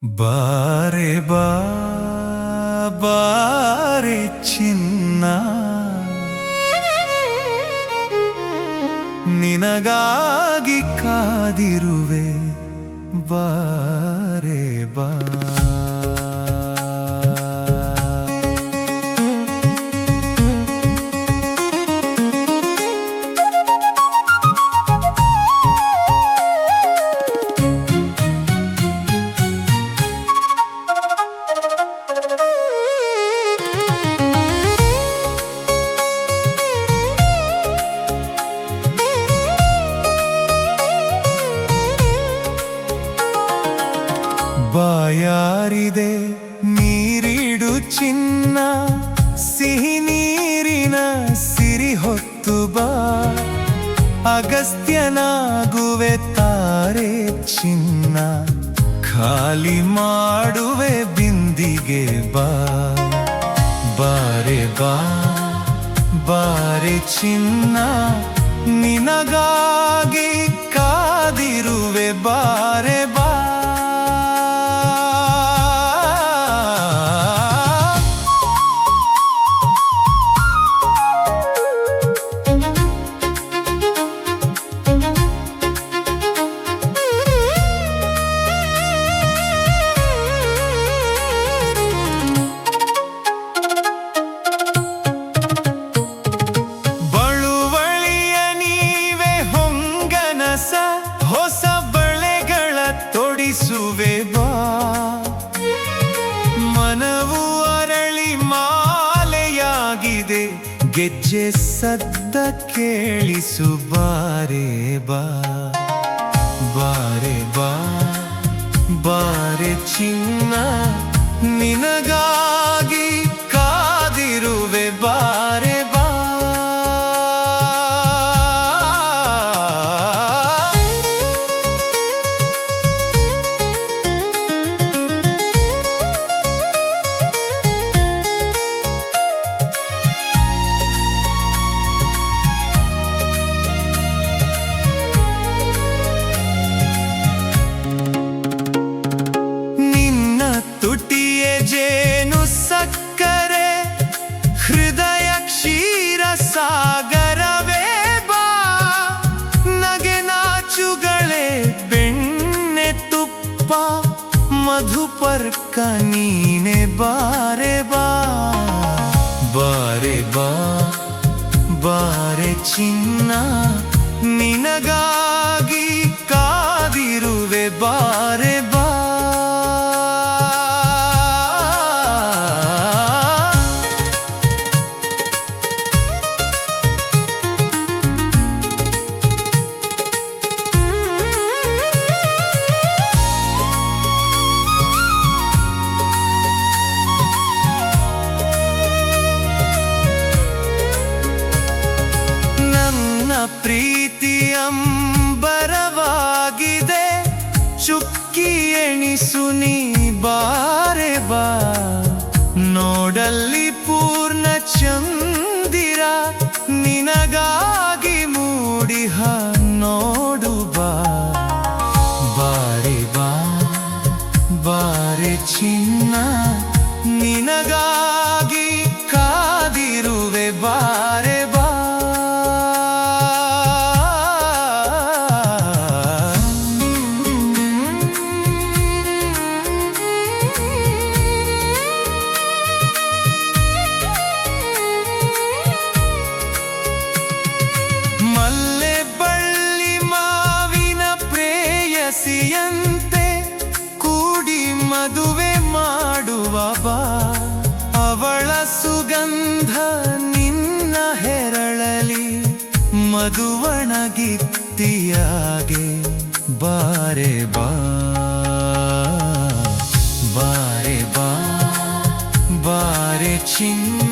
ಬಾರೆ ಬಾ ಬಾರೆ ಚಿನ್ನ ನಿನಗಾಗಿ ಕಾದಿರುವೆ ಬಾರೆ ಬಾ ಬಾಯಾರಿದೆ ನೀರಿಡು ಚಿನ್ನ ಸಿಹಿ ನೀರಿನ ಸಿರಿ ಹೊತ್ತು ಬಾ ಅಗಸ್ತ್ಯನಾಗುವೆ ತಾರೆ ಚಿನ್ನ ಖಾಲಿ ಮಾಡುವೆ ಬಿಂದಿಗೆ ಬಾ ಬಾರೆ ಬಾ ಬಾರೆ ಚಿನ್ನ ನಿನಗಾಗಿ ಕಾದಿರುವೆ ಬಾರೆ ಬಾ ಹೊಸ ಬಳೆಗಳ ತೊಡಿಸುವೆ ಬಾ ಮನವು ಅರಳಿ ಮಾಲೆಯಾಗಿದೆ ಗೆಜ್ಜೆ ಸದ್ದ ಕೇಳಿಸು ಬಾರೆ ಬಾ ಬಾರೆ ಬಾ ಬಾರೆ ಚಿನ್ನ ನಿನಗಾಗಿ ಕಾದಿರುವೆ ಬಾರೆ ಬಾ ಜೇನು ಸಕ್ಕರೆ ಹೃದಯ ಕ್ಷೀರ ಸಾಗರವೇ ಬಾ ನಗೆ ನಾಚುಗಳೇ ಬೆಣ್ಣೆ ತುಪ್ಪ ಮಧುಪರ್ಕ ನೀನೆ ಬಾರೆ ಬಾ ಬಾರೆ ಬಾ ಬಾರೆ ಚಿನ್ನ ನಿನಗಾಗಿ ಕಾದಿರುವೆ ಬಾರೆ ಬಾ ಪ್ರೀತಿ ಅಂಬರವಾಗಿದೆ ಚುಕ್ಕಿ ಎಣಿಸು ನೀ ಬಾರೆ ಬಾ ನೋಡಲ್ಲಿ ಪೂರ್ಣ ಚಂದಿರ ನಿನಗಾಗಿ ಮೂಡಿಹ ನೋಡು ಬಾ ಬಾರೆ ಬಾ ಬಾರೆ ಚಿನ್ನ ನಿನಗಾಗಿ ಕಾದಿರುವೆ ಬಾರೆ ಬಾ ಸಿಯಂತೆ ಕೂಡಿ ಮದುವೆ ಮಾಡುವ ಬಾ ಅವಳ ಸುಗಂಧ ನಿನ್ನ ಹೆರಳಲಿ ಮಧುವಣಗಿತ್ತಿಯಾಗೆ ಬಾರೆ ಬಾ ಬಾರೆ ಬಾ ಬಾರೆ ಚಿನ್ನ